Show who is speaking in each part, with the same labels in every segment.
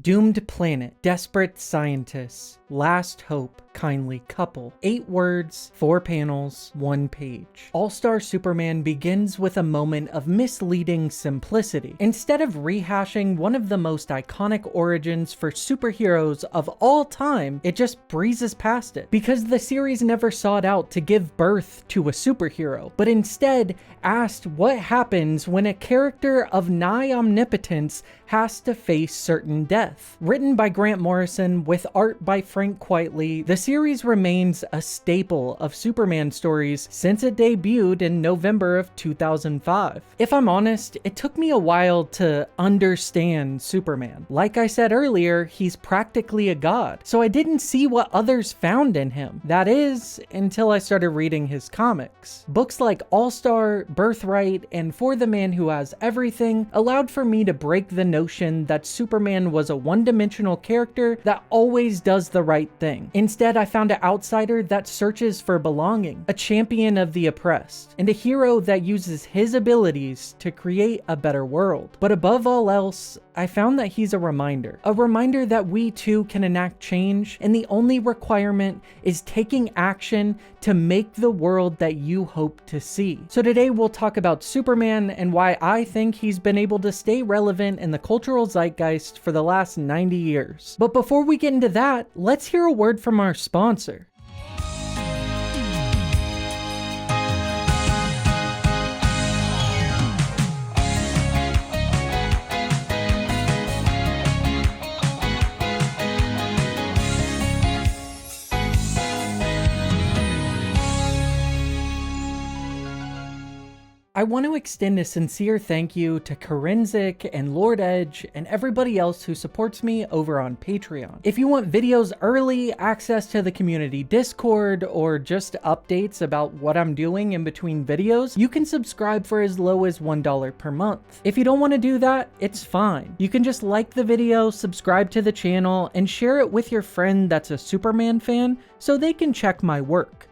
Speaker 1: Doomed planet, desperate scientists, last hope, kindly couple. 8 words, 4 panels, 1 page. All-Star Superman begins with a moment of misleading simplicity. Instead of rehashing one of the most iconic origins for superheroes of all time, it just breezes past it. Because the series never sought out to give birth to a superhero, but instead asked what happens when a character of nigh omnipotence has to face certain death. Written by Grant Morrison with art by Frank Quitely, the series remains a staple of Superman stories since it debuted in November of 2005. If I'm honest, it took me a while to understand Superman. Like I said earlier, he's practically a god, so I didn't see what others found in him. That is, until I started reading his comics. Books like All-Star, Birthright, and For the Man Who Has Everything allowed for me to break the notion that Superman was a one-dimensional character that always does the right thing. Instead, I found an outsider that searches for belonging, a champion of the oppressed, and a hero that uses his abilities to create a better world. But above all else, I found that he's a reminder that we too can enact change, and the only requirement is taking action to make the world that you hope to see. So today we'll talk about Superman and why I think he's been able to stay relevant in the cultural zeitgeist for the last 90 years. But before we get into that, let's hear a word from our sponsor. I want to extend a sincere thank you to Karenzik and Lord Edge and everybody else who supports me over on Patreon. If you want videos early, access to the community Discord, or just updates about what I'm doing in between videos, you can subscribe for as low as $1 per month. If you don't want to do that, it's fine. You can just like the video, subscribe to the channel, and share it with your friend that's a Superman fan so they can check my work.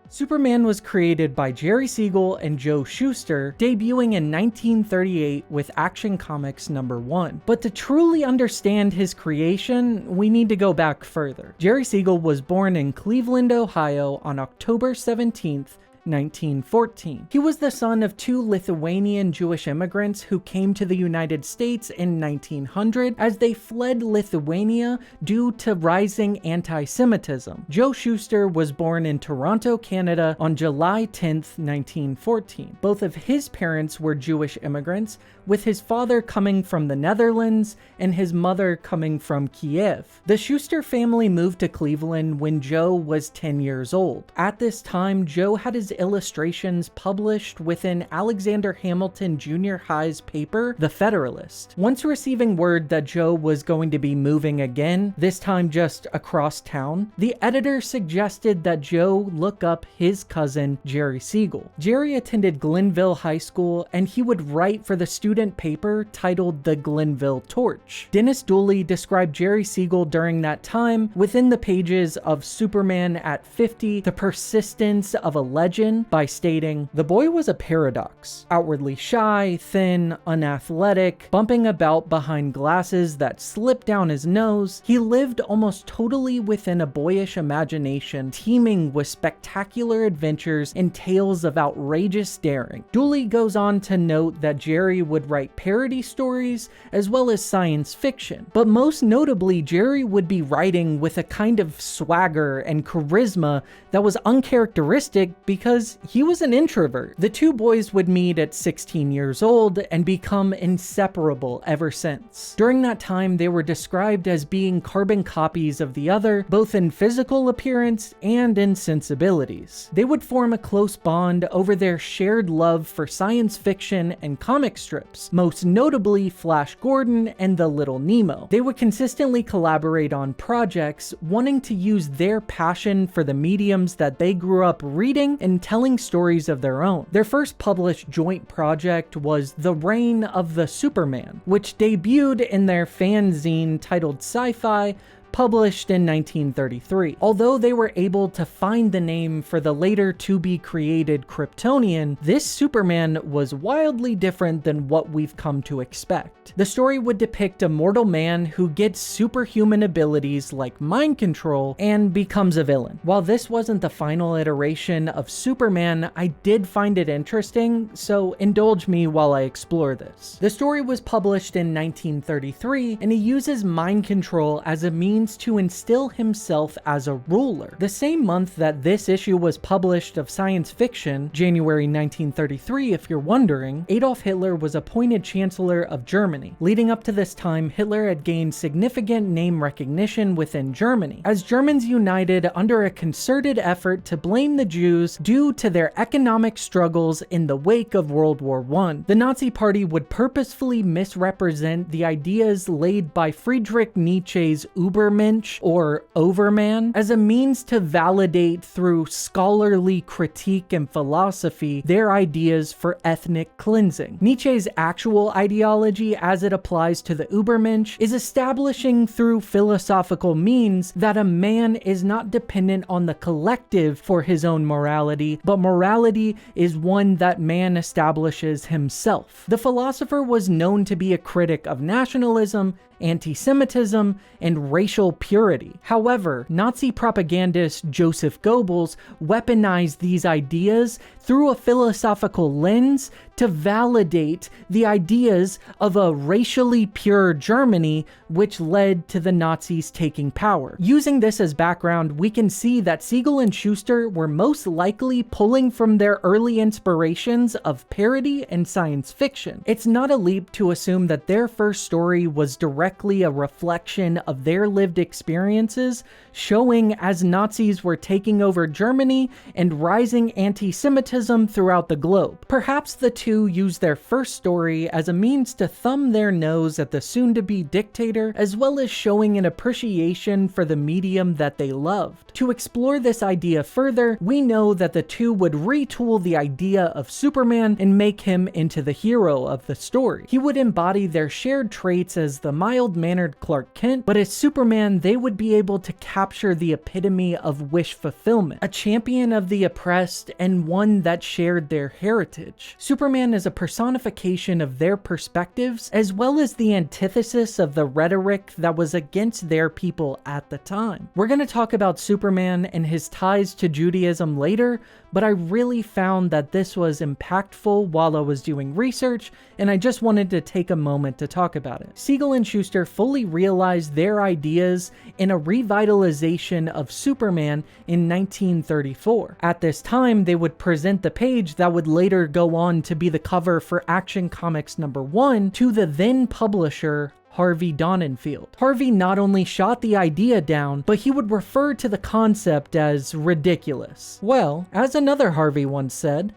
Speaker 1: Superman was created by Jerry Siegel and Joe Shuster, debuting in 1938 with Action Comics #1. But to truly understand his creation, we need to go back further. Jerry Siegel was born in Cleveland, Ohio on October 17th, 1914. He was the son of 2 Lithuanian Jewish immigrants who came to the United States in 1900 as they fled Lithuania due to rising anti-Semitism. Joe Shuster was born in Toronto, Canada on July 10th, 1914. Both of his parents were Jewish immigrants, with his father coming from the Netherlands and his mother coming from Kiev. The Shuster family moved to Cleveland when Joe was 10 years old. At this time, Joe had his illustrations published within Alexander Hamilton Junior High's paper, The Federalist. Once receiving word that Joe was going to be moving again, this time just across town, the editor suggested that Joe look up his cousin, Jerry Siegel. Jerry attended Glenville High School, and he would write for the student paper titled The Glenville Torch. Dennis Dooley described Jerry Siegel during that time within the pages of Superman at 50, The Persistence of a Legend, by stating, "The boy was a paradox, outwardly shy, thin, unathletic, bumping about behind glasses that slipped down his nose. He lived almost totally within a boyish imagination, teeming with spectacular adventures and tales of outrageous daring." Dooley goes on to note that Jerry would write parody stories as well as science fiction, but most notably, Jerry would be writing with a kind of swagger and charisma that was uncharacteristic because he was an introvert. The two boys would meet at 16 years old and become inseparable ever since. During that time, they were described as being carbon copies of the other, both in physical appearance and in sensibilities. They would form a close bond over their shared love for science fiction and comic strips, most notably Flash Gordon and The Little Nemo. They would consistently collaborate on projects, wanting to use their passion for the mediums that they grew up reading and telling stories of their own. Their first published joint project was The Reign of the Superman, which debuted in their fanzine titled Sci-Fi, published in 1933. Although they were able to find the name for the later to-be-created Kryptonian, this Superman was wildly different than what we've come to expect. The story would depict a mortal man who gets superhuman abilities like mind control and becomes a villain. While this wasn't the final iteration of Superman, I did find it interesting, so indulge me while I explore this. The story was published in 1933, and he uses mind control as a means to instill himself as a ruler. The same month that this issue was published of science fiction, January 1933 if you're wondering, Adolf Hitler was appointed Chancellor of Germany. Leading up to this time, Hitler had gained significant name recognition within Germany, as Germans united under a concerted effort to blame the Jews due to their economic struggles in the wake of World War I. The Nazi Party would purposefully misrepresent the ideas laid by Friedrich Nietzsche's Übermensch, or Overman, as a means to validate through scholarly critique and philosophy their ideas for ethnic cleansing. Nietzsche's actual ideology, as it applies to the Übermensch, is establishing through philosophical means that a man is not dependent on the collective for his own morality, but morality is one that man establishes himself. The philosopher was known to be a critic of nationalism, anti-Semitism, and racial purity. However, Nazi propagandist Joseph Goebbels weaponized these ideas through a philosophical lens to validate the ideas of a racially pure Germany, which led to the Nazis taking power. Using this as background, we can see that Siegel and Schuster were most likely pulling from their early inspirations of parody and science fiction. It's not a leap to assume that their first story was directly a reflection of their lived experiences, showing as Nazis were taking over Germany and rising anti-Semitism throughout the globe. Perhaps the two used their first story as a means to thumb their nose at the soon-to-be dictator, as well as showing an appreciation for the medium that they loved. To explore this idea further, we know that the two would retool the idea of Superman and make him into the hero of the story. He would embody their shared traits as the mild-mannered Clark Kent, but as Superman, they would be able to capture the epitome of wish fulfillment, a champion of the oppressed and one that shared their heritage. Superman is a personification of their perspectives, as well as the antithesis of the rhetoric that was against their people at the time. We're going to talk about Superman and his ties to Judaism later, but I really found that this was impactful while I was doing research, and I just wanted to take a moment to talk about it. Siegel and Schuster fully realized their ideas in a revitalization of Superman in 1934. At this time, they would present the page that would later go on to be the cover for Action Comics #1 to the then publisher Harvey Donenfeld. Harvey not only shot the idea down, but he would refer to the concept as ridiculous. Well, as another Harvey once said,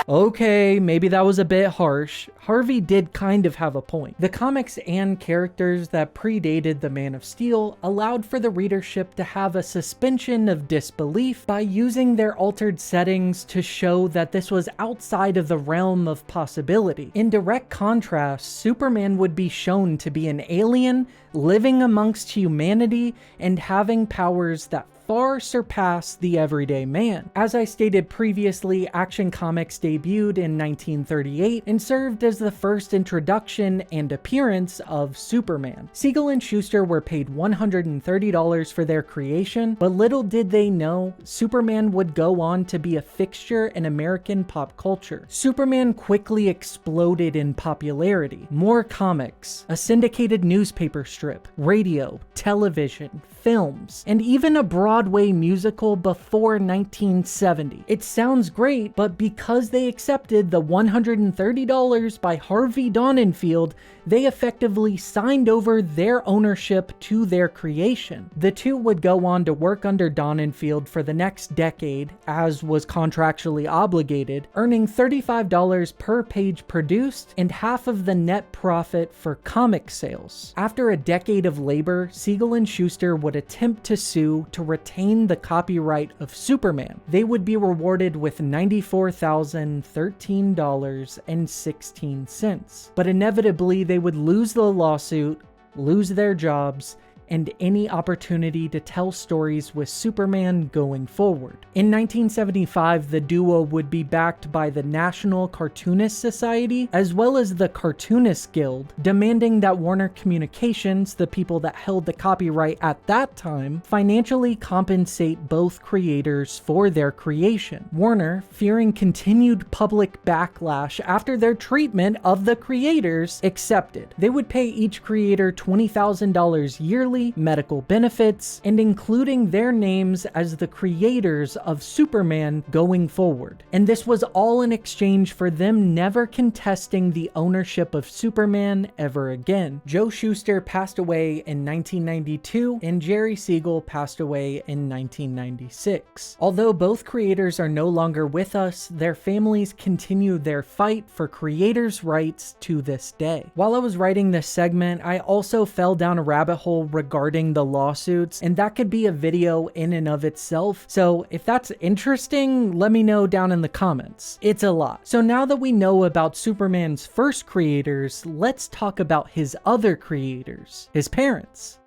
Speaker 1: okay, maybe that was a bit harsh. Harvey did kind of have a point. The comics and characters that predated the Man of Steel allowed for the readership to have a suspension of disbelief by using their altered settings to show that this was outside of the realm of possibility. In direct contrast, Superman would be shown to be an alien living amongst humanity and having powers that far surpass the everyday man. As I stated previously, Action Comics debuted in 1938 and served as the first introduction and appearance of Superman. Siegel and Schuster were paid $130 for their creation, but little did they know, Superman would go on to be a fixture in American pop culture. Superman quickly exploded in popularity. More comics, a syndicated newspaper strip, radio, television, films, and even a Broadway musical before 1970. It sounds great, but because they accepted the $130 by Harvey Donenfeld, they effectively signed over their ownership to their creation. The two would go on to work under Donenfeld for the next decade, as was contractually obligated, earning $35 per page produced and half of the net profit for comic sales. After a decade of labor, Siegel and Schuster would attempt to sue to retain the copyright of Superman. They would be rewarded with $94,013.16, but inevitably they would lose the lawsuit, lose their jobs, and any opportunity to tell stories with Superman going forward. In 1975, the duo would be backed by the National Cartoonist Society, as well as the Cartoonist Guild, demanding that Warner Communications, the people that held the copyright at that time, financially compensate both creators for their creation. Warner, fearing continued public backlash after their treatment of the creators, accepted. They would pay each creator $20,000 yearly, medical benefits, and including their names as the creators of Superman going forward. And this was all in exchange for them never contesting the ownership of Superman ever again. Joe Shuster passed away in 1992, and Jerry Siegel passed away in 1996. Although both creators are no longer with us, their families continue their fight for creators' rights to this day. While I was writing this segment, I also fell down a rabbit hole regarding the lawsuits, and that could be a video in and of itself. So if that's interesting, let me know down in the comments. It's a lot. So now that we know about Superman's first creators, let's talk about his other creators, his parents.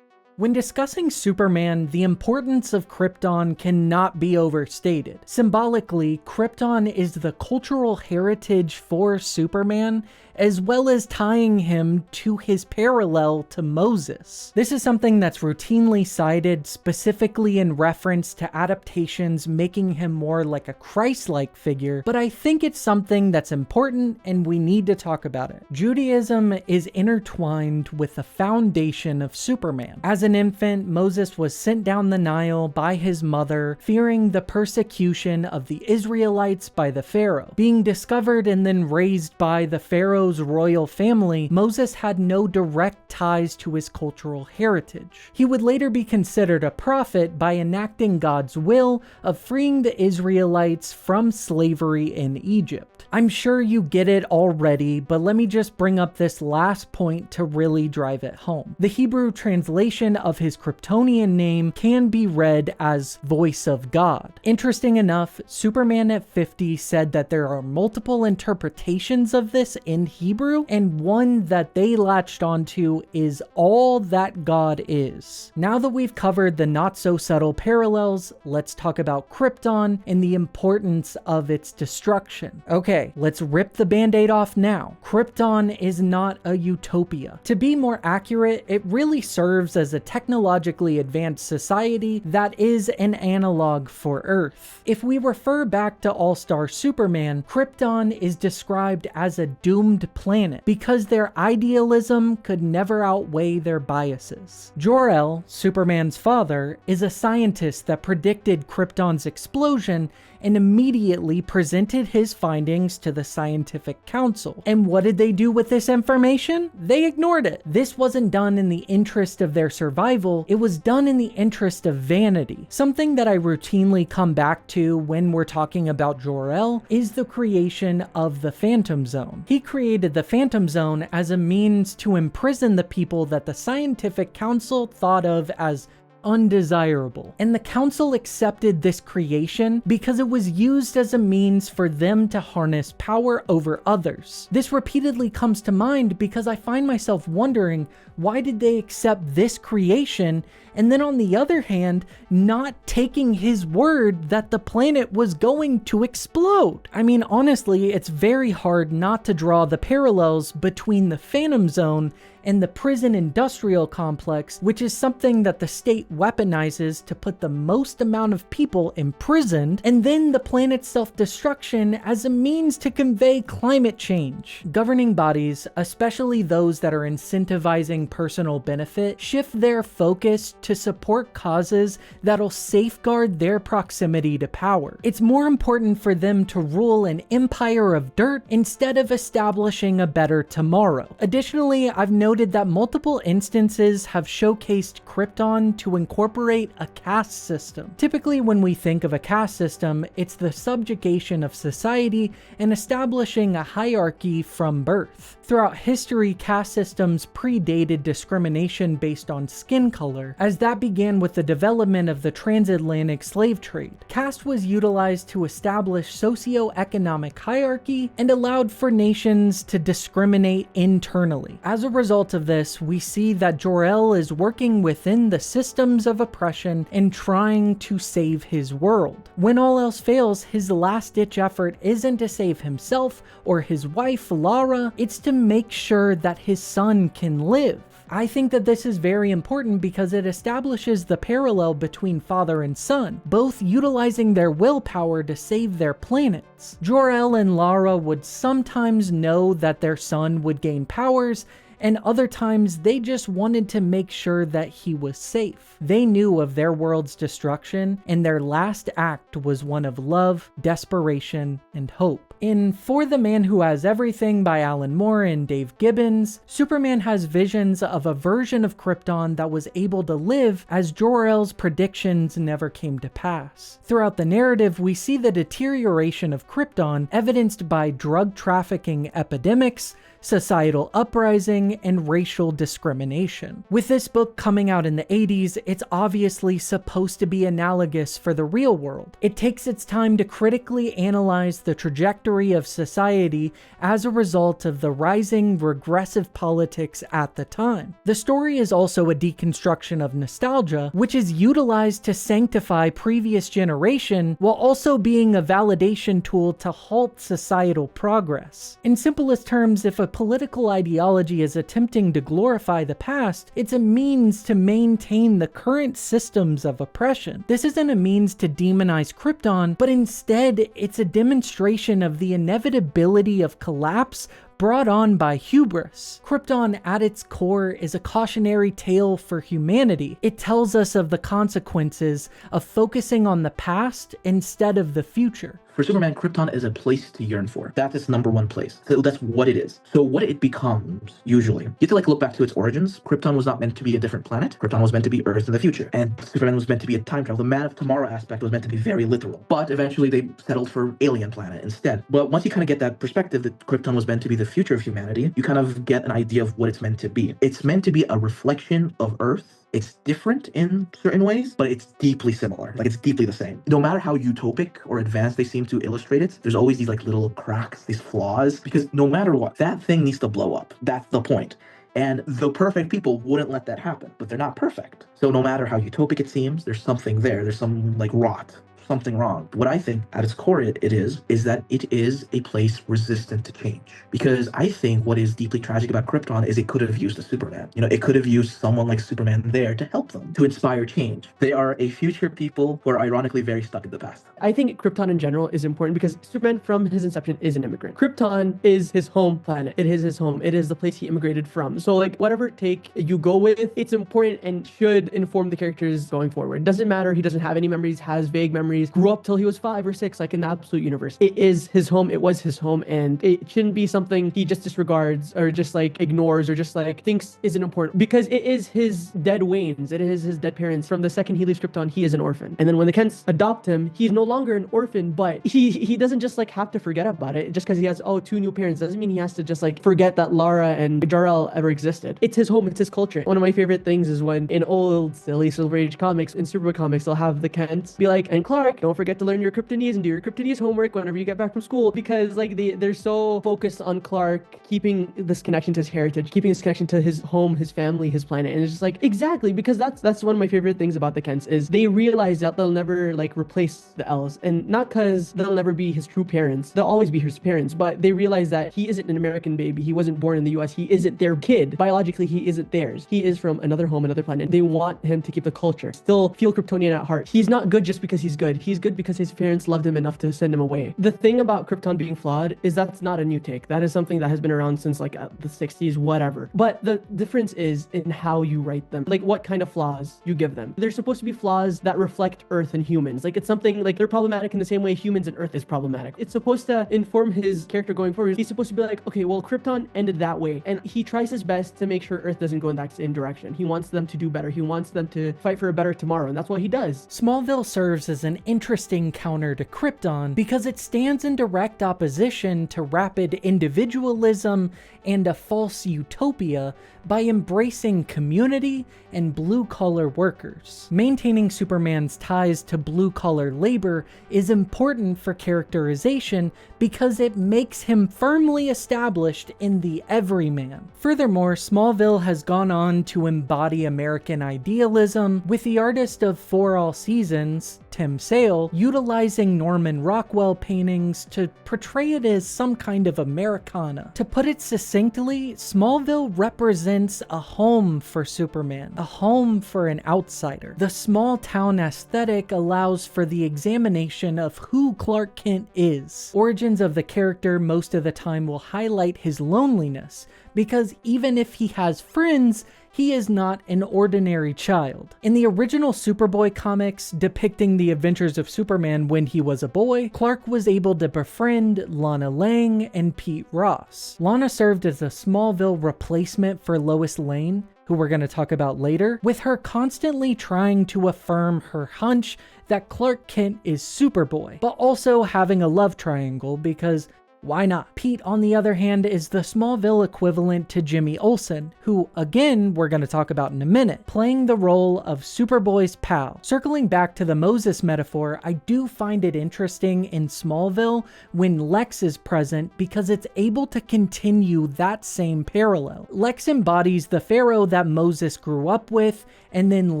Speaker 1: When discussing Superman, the importance of Krypton cannot be overstated. Symbolically, Krypton is the cultural heritage for Superman, as well as tying him to his parallel to Moses. This is something that's routinely cited, specifically in reference to adaptations making him more like a Christ-like figure, but I think it's something that's important and we need to talk about it. Judaism is intertwined with the foundation of Superman. As an infant, Moses was sent down the Nile by his mother, fearing the persecution of the Israelites by the Pharaoh. Being discovered and then raised by the Pharaoh's royal family, Moses had no direct ties to his cultural heritage. He would later be considered a prophet by enacting God's will of freeing the Israelites from slavery in Egypt. I'm sure you get it already, but let me just bring up this last point to really drive it home. The Hebrew translation of his Kryptonian name can be read as Voice of God. Interesting enough, Superman at 50 said that there are multiple interpretations of this in Hebrew, and one that they latched onto is all that God is. Now that we've covered the not so subtle parallels, let's talk about Krypton and the importance of its destruction. Okay, let's rip the band-aid off now. Krypton is not a utopia. To be more accurate, it really serves as a technologically advanced society that is an analog for Earth. If we refer back to All-Star Superman, Krypton is described as a doomed planet because their idealism could never outweigh their biases. Jor-El, Superman's father, is a scientist that predicted Krypton's explosion and immediately presented his findings to the scientific council. And what did they do with this information? They ignored it. This wasn't done in the interest of their survival, it was done in the interest of vanity. Something that I routinely come back to when we're talking about Jor-El is the creation of the Phantom Zone. He created the Phantom Zone as a means to imprison the people that the scientific council thought of as undesirable. And the council accepted this creation because it was used as a means for them to harness power over others. This repeatedly comes to mind because I find myself wondering, why did they accept this creation and then on the other hand, not taking his word that the planet was going to explode? I mean, honestly, it's very hard not to draw the parallels between the Phantom Zone and the prison industrial complex, which is something that the state weaponizes to put the most amount of people imprisoned, and then the planet's self-destruction as a means to convey climate change. Governing bodies, especially those that are incentivizing personal benefit, shift their focus to support causes that'll safeguard their proximity to power. It's more important for them to rule an empire of dirt instead of establishing a better tomorrow. Additionally, I've noted that multiple instances have showcased Krypton to incorporate a caste system. Typically, when we think of a caste system, it's the subjugation of society and establishing a hierarchy from birth. Throughout history, caste systems predated eliminated discrimination based on skin color, as that began with the development of the transatlantic slave trade. Caste was utilized to establish socio-economic hierarchy and allowed for nations to discriminate internally. As a result of this, we see that Jor-El is working within the systems of oppression and trying to save his world. When all else fails, his last-ditch effort isn't to save himself or his wife Lara, it's to make sure that his son can live. I think that this is very important because it establishes the parallel between father and son, both utilizing their willpower to save their planets. Jor-El and Lara would sometimes know that their son would gain powers, and other times they just wanted to make sure that he was safe. They knew of their world's destruction, and their last act was one of love, desperation, and hope. In For the Man Who Has Everything by Alan Moore and Dave Gibbons, Superman has visions of a version of Krypton that was able to live as Jor-El's predictions never came to pass. Throughout the narrative, we see the deterioration of Krypton evidenced by drug trafficking epidemics, societal uprising, and racial discrimination. With this book coming out in the 80s, it's obviously supposed to be analogous for the real world. It takes its time to critically analyze the trajectory of society as a result of the rising regressive politics at the time. The story is also a deconstruction of nostalgia, which is utilized to sanctify previous generation while also being a validation tool to halt societal progress. In simplest terms, if a political ideology is attempting to glorify the past, it's a means to maintain the current systems of oppression. This isn't a means to demonize Krypton, but instead it's a demonstration of the inevitability of collapse brought on by hubris. Krypton at its core is a cautionary tale for humanity. It tells us of the consequences of focusing on the past instead of the future.
Speaker 2: For Superman, Krypton is a place to yearn for. That's its number one place. So that's what it is. So what it becomes, usually, you have to look back to its origins. Krypton was not meant to be a different planet. Krypton was meant to be Earth in the future. And Superman was meant to be a time travel. The Man of Tomorrow aspect was meant to be very literal. But eventually they settled for alien planet instead. But once you kind of get that perspective that Krypton was meant to be the future of humanity, you kind of get an idea of what it's meant to be. It's meant to be a reflection of Earth. It's different in certain ways, but it's deeply similar. It's deeply the same. No matter how utopic or advanced they seem to illustrate it, there's always these little cracks, these flaws, because no matter what, that thing needs to blow up. That's the point. And the perfect people wouldn't let that happen, but they're not perfect. So no matter how utopic it seems, there's something there. There's some rot. Something wrong. What I think at its core it is that it is a place resistant to change. Because I think what is deeply tragic about Krypton is it could have used a Superman. It could have used someone like Superman there to help them, to inspire change. They are a future people who are ironically very stuck in the past.
Speaker 3: I think Krypton in general is important because Superman from his inception is an immigrant. Krypton is his home planet. It is his home. It is the place he immigrated from. So whatever take you go with, it's important and should inform the characters going forward. It doesn't matter he doesn't have any memories, has vague memories, grew up till he was 5 or 6, in the absolute universe. It is his home. It was his home, and it shouldn't be something he just disregards or just ignores or just thinks isn't important, because it is his dead Waynes. It is his dead parents. From the second he leaves Krypton, he is an orphan. And then when the Kents adopt him, he's no longer an orphan, but he doesn't just have to forget about it. Just because he has 2 new parents doesn't mean he has to just forget that Lara and Jor-El ever existed. It's his home. It's his culture. One of my favorite things is when in old silly Silver Age comics, in Superboy comics, they'll have the Kents be and Clark, don't forget to learn your Kryptonese and do your Kryptonese homework whenever you get back from school, because they're so focused on Clark keeping this connection to his heritage, keeping this connection to his home, his family, his planet. And it's just exactly, because that's one of my favorite things about the Kents is they realize that they'll never replace the L's, and not because they'll never be his true parents. They'll always be his parents, but they realize that he isn't an American baby. He wasn't born in the US. He isn't their kid. Biologically, he isn't theirs. He is from another home, another planet. They want him to keep the culture, still feel Kryptonian at heart. He's not good just because he's good. He's good because his parents loved him enough to send him away. The thing about Krypton being flawed is that's not a new take. That is something that has been around since the 60s, whatever. But the difference is in how you write them, what kind of flaws you give them. They're supposed to be flaws that reflect Earth and humans. It's something they're problematic in the same way humans and Earth is problematic. It's supposed to inform his character going forward. He's supposed to be okay, well, Krypton ended that way, and he tries his best to make sure Earth doesn't go in that same direction. He wants them to do better. He wants them to fight for a better tomorrow, and that's what he does.
Speaker 1: Smallville serves as an interesting counter to Krypton because it stands in direct opposition to rapid individualism and a false utopia by embracing community and blue-collar workers. Maintaining Superman's ties to blue-collar labor is important for characterization because it makes him firmly established in the everyman. Furthermore, Smallville has gone on to embody American idealism, with the artist of For All Seasons, Tim Sale, utilizing Norman Rockwell paintings to portray it as some kind of Americana. To put it succinctly, Smallville represents a home for Superman, a home for an outsider. The small town aesthetic allows for the examination of who Clark Kent is. Origins of the character most of the time will highlight his loneliness, because even if he has friends, he is not an ordinary child. In the original Superboy comics depicting the adventures of Superman when he was a boy, Clark was able to befriend Lana Lang and Pete Ross. Lana served as a Smallville replacement for Lois Lane, who we're going to talk about later, with her constantly trying to affirm her hunch that Clark Kent is Superboy, but also having a love triangle because why not? Pete, on the other hand, is the Smallville equivalent to Jimmy Olsen, who, again, we're going to talk about in a minute, playing the role of Superboy's pal. Circling back to the Moses metaphor, I do find it interesting in Smallville when Lex is present because it's able to continue that same parallel. Lex embodies the Pharaoh that Moses grew up with and then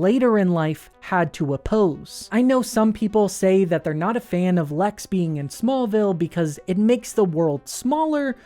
Speaker 1: later in life had to oppose. I know some people say that they're not a fan of Lex being in Smallville because it makes the world smaller,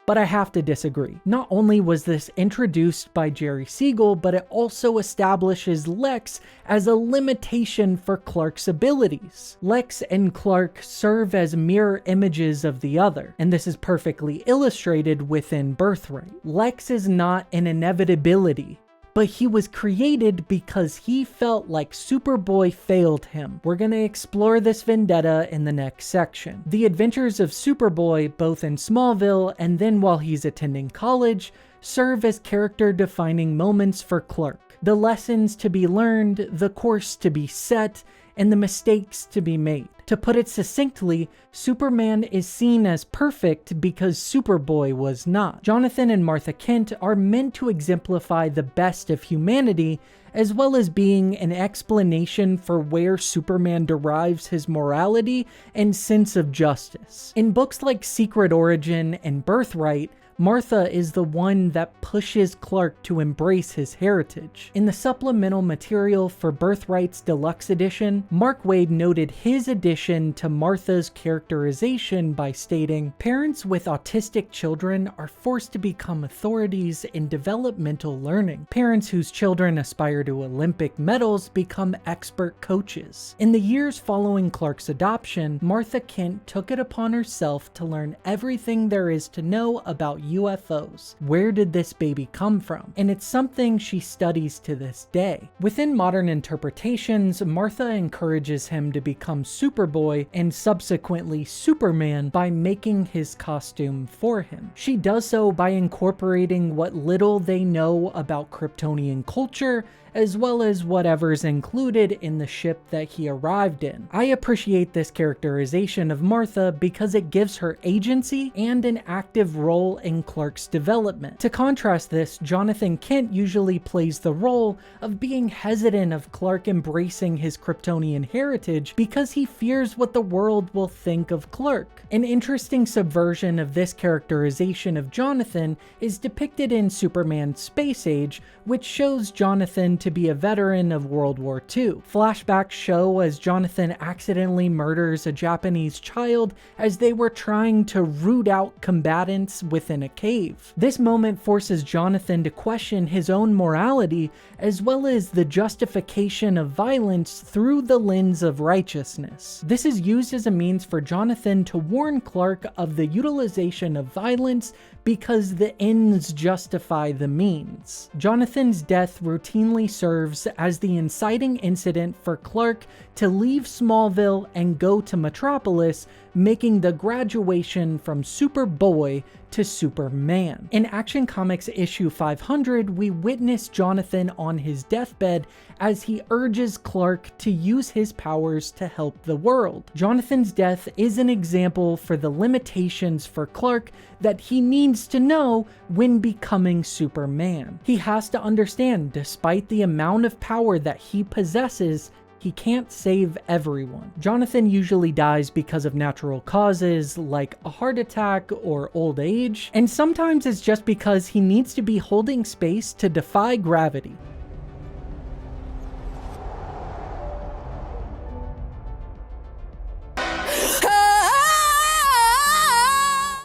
Speaker 1: but I have to disagree. Not only was this introduced by Jerry Siegel, but it also establishes Lex as a limitation for Clark's abilities. Lex and Clark serve as mirror images of the other, and this is perfectly illustrated within Birthright. Lex is not an inevitability, but he was created because he felt like Superboy failed him. We're gonna explore this vendetta in the next section. The adventures of Superboy, both in Smallville and then while he's attending college, serve as character-defining moments for Clark. The lessons to be learned, the course to be set, and the mistakes to be made. To put it succinctly, Superman is seen as perfect because Superboy was not. Jonathan and Martha Kent are meant to exemplify the best of humanity, as well as being an explanation for where Superman derives his morality and sense of justice. In books like Secret Origin and Birthright, Martha is the one that pushes Clark to embrace his heritage. In the supplemental material for Birthright's Deluxe Edition, Mark Waid noted his addition to Martha's characterization by stating, "Parents with autistic children are forced to become authorities in developmental learning. Parents whose children aspire to Olympic medals become expert coaches." In the years following Clark's adoption, Martha Kent took it upon herself to learn everything there is to know about UFOs. Where did this baby come from? And it's something she studies to this day. Within modern interpretations, Martha encourages him to become Superboy and subsequently Superman by making his costume for him. She does so by incorporating what little they know about Kryptonian culture, as well as whatever's included in the ship that he arrived in. I appreciate this characterization of Martha because it gives her agency and an active role in Clark's development. To contrast this, Jonathan Kent usually plays the role of being hesitant of Clark embracing his Kryptonian heritage because he fears what the world will think of Clark. An interesting subversion of this characterization of Jonathan is depicted in Superman Space Age, which shows Jonathan to be a veteran of World War II. Flashbacks show as Jonathan accidentally murders a Japanese child as they were trying to root out combatants within a cave. This moment forces Jonathan to question his own morality as well as the justification of violence through the lens of righteousness. This is used as a means for Jonathan to warn Clark of the utilization of violence because the ends justify the means. Jonathan's death routinely serves as the inciting incident for Clark to leave Smallville and go to Metropolis, making the graduation from Superboy to Superman. In Action Comics issue 500, we witness Jonathan on his deathbed as he urges Clark to use his powers to help the world. Jonathan's death is an example for the limitations for Clark that he needs to know when becoming Superman. He has to understand, despite the amount of power that he possesses, he can't save everyone. Jonathan usually dies because of natural causes like a heart attack or old age, and sometimes it's just because he needs to be holding space to defy gravity.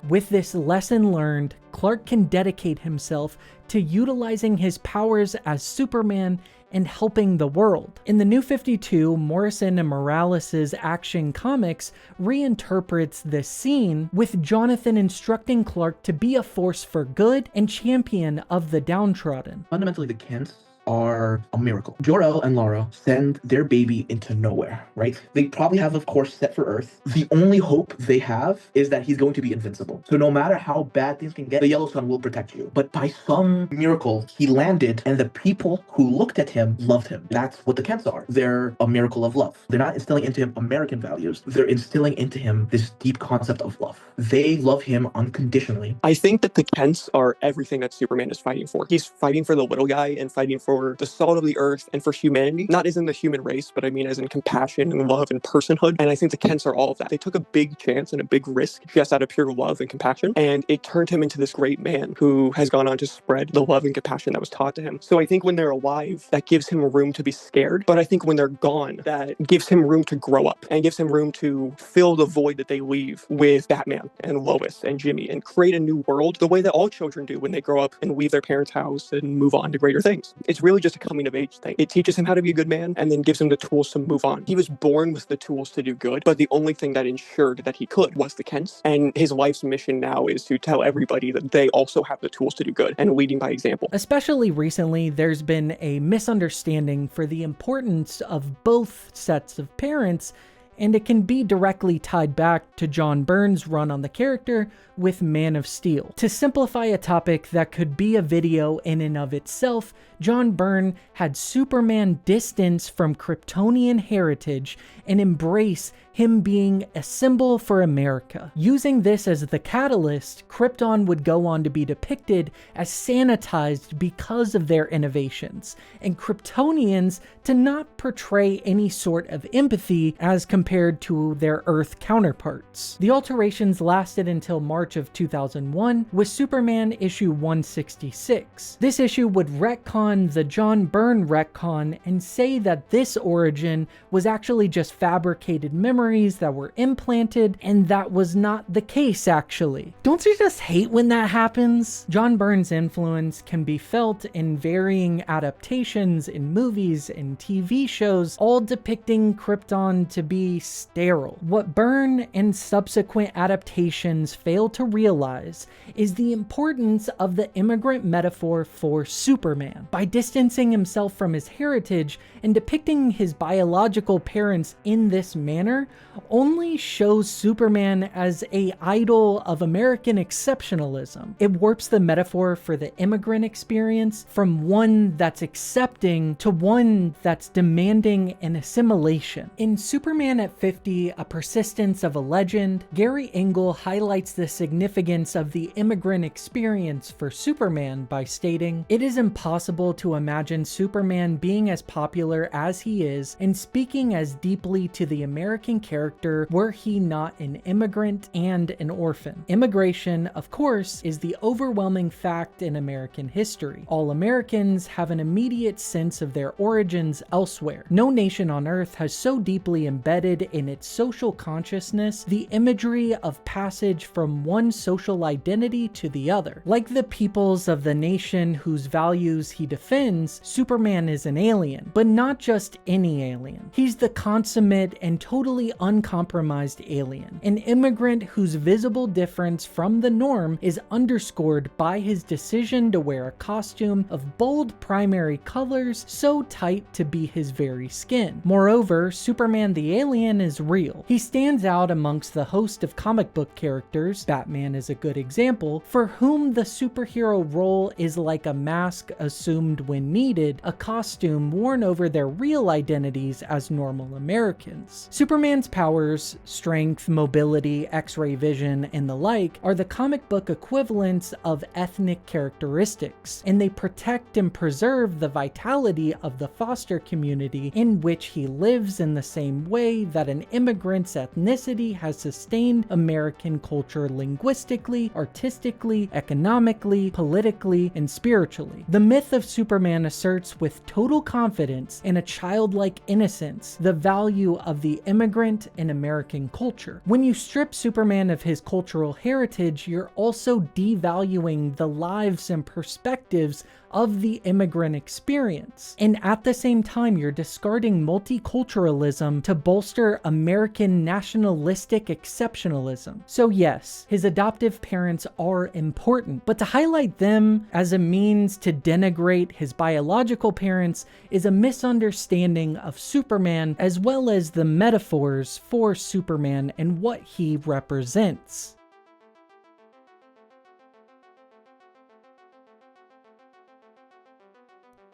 Speaker 1: With this lesson learned, Clark can dedicate himself to utilizing his powers as Superman and helping the world. In the New 52, Morrison and Morales' Action Comics reinterprets this scene, with Jonathan instructing Clark to be a force for good and champion of the downtrodden.
Speaker 2: Fundamentally, the Kents are a miracle. Jor-El and Lara send their baby into nowhere, right? They probably have, of course, set for Earth. The only hope they have is that he's going to be invincible. So no matter how bad things can get, the Yellow Sun will protect you. But by some miracle, he landed, and the people who looked at him loved him. That's what the Kents are. They're a miracle of love. They're not instilling into him American values. They're instilling into him this deep concept of love. They love him unconditionally.
Speaker 4: I think that the Kents are everything that Superman is fighting for. He's fighting for the little guy and fighting for the salt of the earth and for humanity, not as in the human race, but I mean as in compassion and love and personhood. And I think the Kents are all of that. They took a big chance and a big risk just out of pure love and compassion, and it turned him into this great man who has gone on to spread the love and compassion that was taught to him. So I think when they're alive, that gives him room to be scared, but I think when they're gone, that gives him room to grow up and gives him room to fill the void that they leave with Batman and Lois and Jimmy and create a new world the way that all children do when they grow up and leave their parents' house and move on to greater things. It's really just a coming of age thing. It teaches him how to be a good man and then gives him the tools to move on. He was born with the tools to do good, but the only thing that ensured that he could was the Kents. And his life's mission now is to tell everybody that they also have the tools to do good and leading by example.
Speaker 1: Especially recently, there's been a misunderstanding for the importance of both sets of parents, and it can be directly tied back to John Byrne's run on the character with Man of Steel. To simplify a topic that could be a video in and of itself, John Byrne had Superman distance from Kryptonian heritage and embrace him being a symbol for America. Using this as the catalyst, Krypton would go on to be depicted as sanitized because of their innovations, and Kryptonians to not portray any sort of empathy as compared to their Earth counterparts. The alterations lasted until March of 2001 with Superman issue 166. This issue would retcon the John Byrne retcon and say that this origin was actually just fabricated memories that were implanted, and that was not the case actually. Don't you just hate when that happens? John Byrne's influence can be felt in varying adaptations in movies and TV shows, all depicting Krypton to be sterile. What Byrne and subsequent adaptations fail to realize is the importance of the immigrant metaphor for Superman. By distancing himself from his heritage and depicting his biological parents in this manner only shows Superman as an idol of American exceptionalism. It warps the metaphor for the immigrant experience from one that's accepting to one that's demanding an assimilation. In Superman at 50, A Persistence of a Legend, Gary Engel highlights the significance of the immigrant experience for Superman by stating, "It is impossible to imagine Superman being as popular as he is and speaking as deeply to the American character were he not an immigrant and an orphan. Immigration, of course, is the overwhelming fact in American history. All Americans have an immediate sense of their origins elsewhere. No nation on earth has so deeply embedded embedded in its social consciousness the imagery of passage from one social identity to the other. Like the peoples of the nation whose values he defends, Superman is an alien, but not just any alien. He's the consummate and totally uncompromised alien, an immigrant whose visible difference from the norm is underscored by his decision to wear a costume of bold primary colors so tight to be his very skin. Moreover, Superman the alien is real. He stands out amongst the host of comic book characters, Batman is a good example, for whom the superhero role is like a mask assumed when needed, a costume worn over their real identities as normal Americans. Superman's powers, strength, mobility, X-ray vision, and the like are the comic book equivalents of ethnic characteristics, and they protect and preserve the vitality of the foster community in which he lives in the same way that an immigrant's ethnicity has sustained American culture linguistically, artistically, economically, politically, and spiritually. The myth of Superman asserts with total confidence and a childlike innocence the value of the immigrant in American culture. When you strip Superman of his cultural heritage, you're also devaluing the lives and perspectives of the immigrant experience. And at the same time, you're discarding multiculturalism to bolster American nationalistic exceptionalism. So yes, his adoptive parents are important, but to highlight them as a means to denigrate his biological parents is a misunderstanding of Superman as well as the metaphors for Superman and what he represents.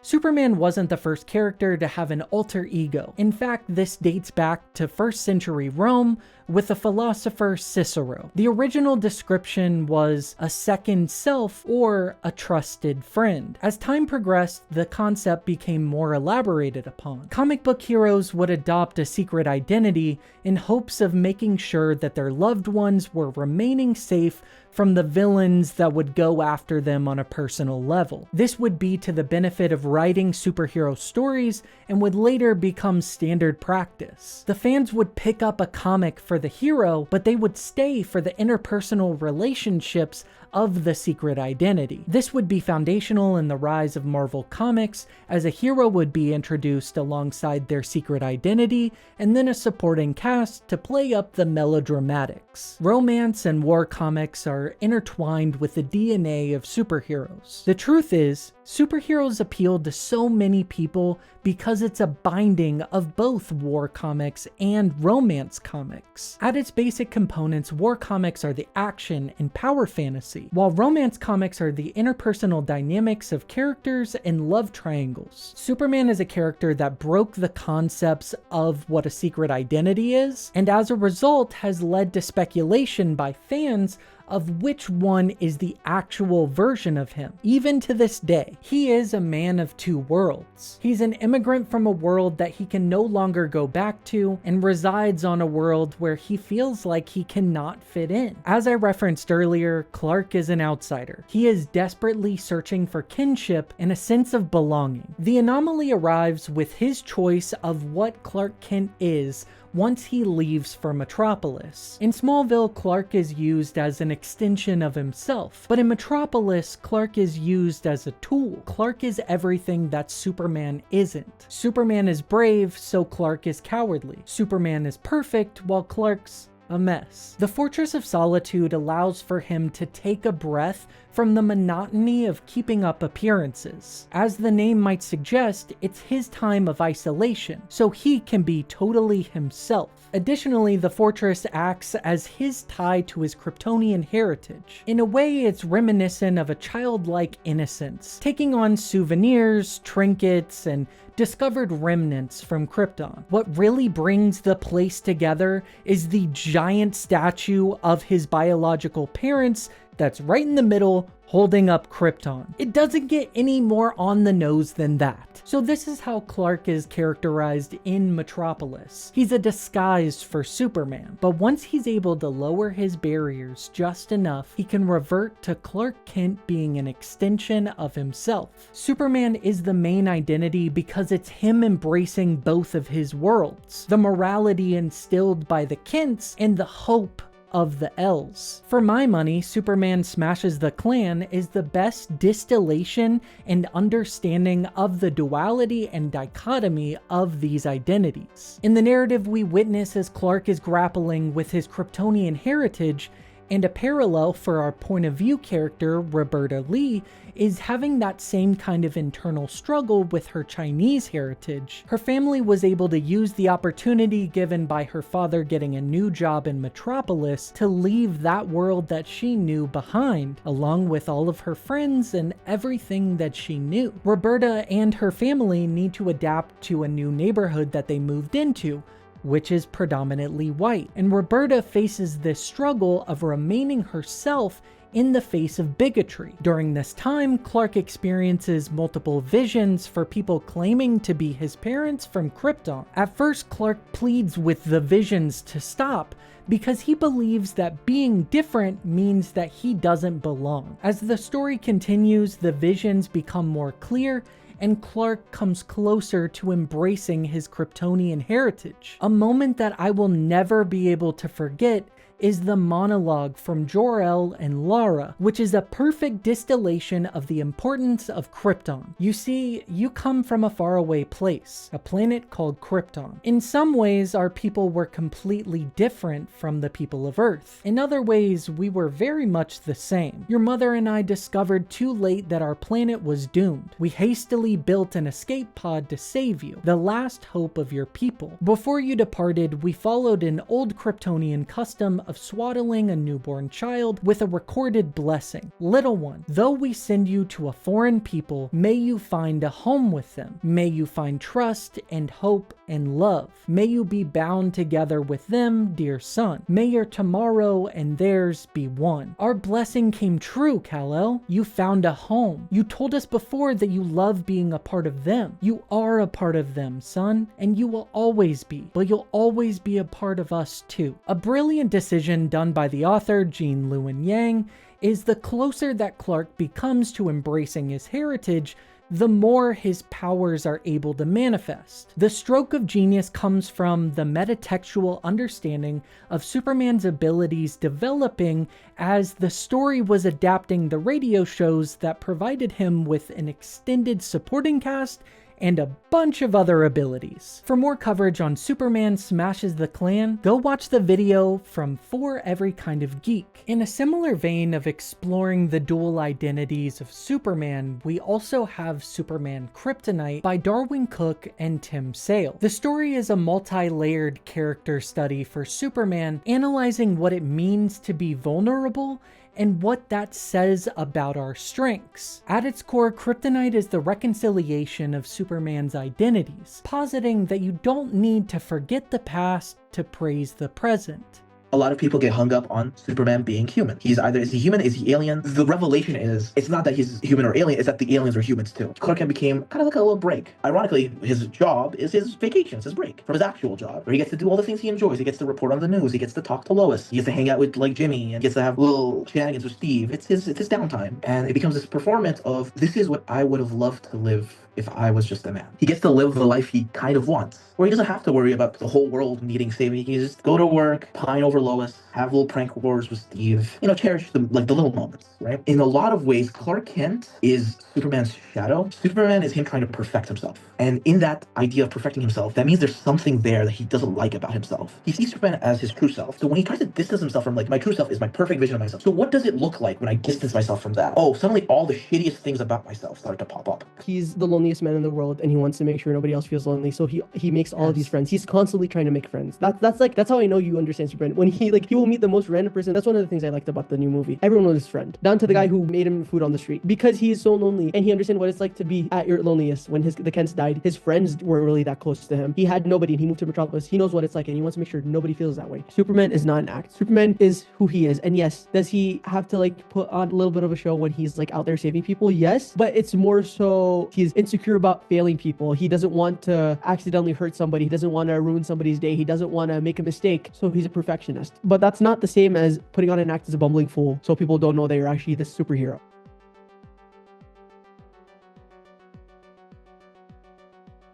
Speaker 1: Superman wasn't the first character to have an alter ego. In fact, this dates back to 1st century Rome with the philosopher Cicero. The original description was a second self or a trusted friend. As time progressed, the concept became more elaborated upon. Comic book heroes would adopt a secret identity in hopes of making sure that their loved ones were remaining safe from the villains that would go after them on a personal level. This would be to the benefit of writing superhero stories and would later become standard practice. The fans would pick up a comic for the hero, but they would stay for the interpersonal relationships of the secret identity. This would be foundational in the rise of Marvel Comics, as a hero would be introduced alongside their secret identity, and then a supporting cast to play up the melodramatics. Romance and war comics are intertwined with the DNA of superheroes. The truth is, superheroes appeal to so many people because it's a binding of both war comics and romance comics. At its basic components, war comics are the action and power fantasy, while romance comics are the interpersonal dynamics of characters and love triangles. Superman is a character that broke the concepts of what a secret identity is, and as a result has led to speculation by fans of which one is the actual version of him. Even to this day, he is a man of two worlds. He's an immigrant from a world that he can no longer go back to and resides on a world where he feels like he cannot fit in. As I referenced earlier, Clark is an outsider. He is desperately searching for kinship and a sense of belonging. The anomaly arrives with his choice of what Clark Kent is once he leaves for Metropolis. In Smallville, Clark is used as an extension of himself, but in Metropolis, Clark is used as a tool. Clark is everything that Superman isn't. Superman is brave, so Clark is cowardly. Superman is perfect, while Clark's a mess. The Fortress of Solitude allows for him to take a breath from the monotony of keeping up appearances. As the name might suggest, it's his time of isolation, so he can be totally himself. Additionally, the fortress acts as his tie to his Kryptonian heritage. In a way, it's reminiscent of a childlike innocence, taking on souvenirs, trinkets, and discovered remnants from Krypton. What really brings the place together is the giant statue of his biological parents that's right in the middle, holding up Krypton. It doesn't get any more on the nose than that. So this is how Clark is characterized in Metropolis. He's a disguise for Superman, but once he's able to lower his barriers just enough, he can revert to Clark Kent being an extension of himself. Superman is the main identity because it's him embracing both of his worlds, the morality instilled by the Kents and the hope of the L's. For my money, Superman Smashes the Klan is the best distillation and understanding of the duality and dichotomy of these identities. In the narrative we witness as Clark is grappling with his Kryptonian heritage, and a parallel for our point of view character, Roberta Lee, is having that same kind of internal struggle with her Chinese heritage. Her family was able to use the opportunity given by her father getting a new job in Metropolis to leave that world that she knew behind, along with all of her friends and everything that she knew. Roberta and her family need to adapt to a new neighborhood that they moved into, which is predominantly white, and Roberta faces this struggle of remaining herself in the face of bigotry. During this time, Clark experiences multiple visions for people claiming to be his parents from Krypton. At first, Clark pleads with the visions to stop because he believes that being different means that he doesn't belong. As the story continues, the visions become more clear and Clark comes closer to embracing his Kryptonian heritage. A moment that I will never be able to forget is the monologue from Jor-El and Lara, which is a perfect distillation of the importance of Krypton. You see, you come from a faraway place, a planet called Krypton. In some ways, our people were completely different from the people of Earth. In other ways, we were very much the same. Your mother and I discovered too late that our planet was doomed. We hastily built an escape pod to save you, the last hope of your people. Before you departed, we followed an old Kryptonian custom of swaddling a newborn child with a recorded blessing. Little one, though we send you to a foreign people, may you find a home with them. May you find trust and hope and love. May you be bound together with them, dear son. May your tomorrow and theirs be one. Our blessing came true, Kal-El. You found a home. You told us before that you love being a part of them. You are a part of them, son, and you will always be, but you'll always be a part of us too. A brilliant decision done by the author Jean Lewin Yang is the closer that Clark becomes to embracing his heritage, the more his powers are able to manifest. The stroke of genius comes from the metatextual understanding of Superman's abilities developing as the story was adapting the radio shows that provided him with an extended supporting cast and a bunch of other abilities. For more coverage on Superman Smashes the Klan, go watch the video from For Every Kind of Geek. In a similar vein of exploring the dual identities of Superman, we also have Superman Kryptonite by Darwin Cook and Tim Sale. The story is a multi-layered character study for Superman, analyzing what it means to be vulnerable and what that says about our strengths. At its core, Kryptonite is the reconciliation of Superman's identities, positing that you don't need to forget the past to praise the present.
Speaker 2: A lot of people get hung up on Superman being human. He's either, is he human, is he alien? The revelation is, it's not that he's human or alien, it's that the aliens are humans too. Clark Kent became kind of like a little break. Ironically, his job is his vacations, his break from his actual job, where he gets to do all the things he enjoys. He gets to report on the news, he gets to talk to Lois, he gets to hang out with like Jimmy, and gets to have little shenanigans with Steve. It's his downtime. And it becomes this performance of, this is what I would have loved to live if I was just a man. He gets to live the life he kind of wants, where he doesn't have to worry about the whole world needing saving. He can just go to work, pine over Lois, have little prank wars with Steve, cherish the little moments, right? In a lot of ways, Clark Kent is Superman's shadow. Superman is him trying to perfect himself. And in that idea of perfecting himself, that means there's something there that he doesn't like about himself. He sees Superman as his true self. So when he tries to distance himself from, my true self is my perfect vision of myself. So what does it look like when I distance myself from that? Oh, suddenly all the shittiest things about myself start to pop up.
Speaker 3: He's the loneliest man in the world, and he wants to make sure nobody else feels lonely. So he makes all of these friends. He's constantly trying to make friends. That's how I know you understand Superman. When he will will meet the most random person. That's one of the things I liked about the new movie. Everyone was his friend, down to the guy who made him food on the street, because he is so lonely and he understands what it's like to be at your loneliest. When the Kents died, his friends weren't really that close to him. He had nobody and he moved to Metropolis. He knows what it's like and he wants to make sure nobody feels that way. Superman is not an act. Superman is who he is. And yes, does he have to like put on a little bit of a show when he's like out there saving people? Yes, but it's more so he's insecure about failing people. He doesn't want to accidentally hurt somebody. He doesn't want to ruin somebody's day. He doesn't want to make a mistake. So he's a perfectionist. But that's not the same as putting on an act as a bumbling fool so people don't know that you're actually the superhero.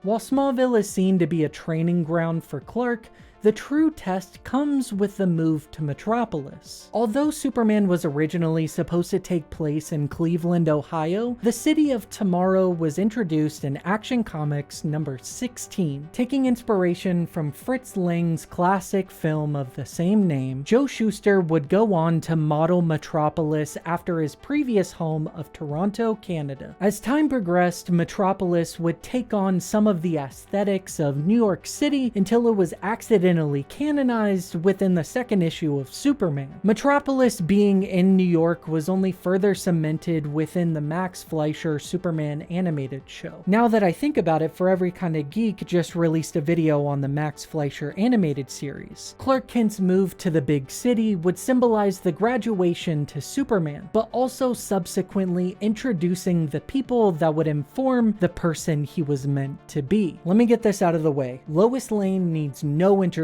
Speaker 1: While Smallville is seen to be a training ground for Clark, the true test comes with the move to Metropolis. Although Superman was originally supposed to take place in Cleveland, Ohio, the city of tomorrow was introduced in Action Comics number 16. Taking inspiration from Fritz Lang's classic film of the same name, Joe Shuster would go on to model Metropolis after his previous home of Toronto, Canada. As time progressed, Metropolis would take on some of the aesthetics of New York City until it was accidentally canonized within the second issue of Superman. Metropolis being in New York was only further cemented within the Max Fleischer Superman animated show. Now that I think about it, For Every Kind of Geek just released a video on the Max Fleischer animated series. Clark Kent's move to the big city would symbolize the graduation to Superman, but also subsequently introducing the people that would inform the person he was meant to be. Let me get this out of the way. Lois Lane needs no introduction.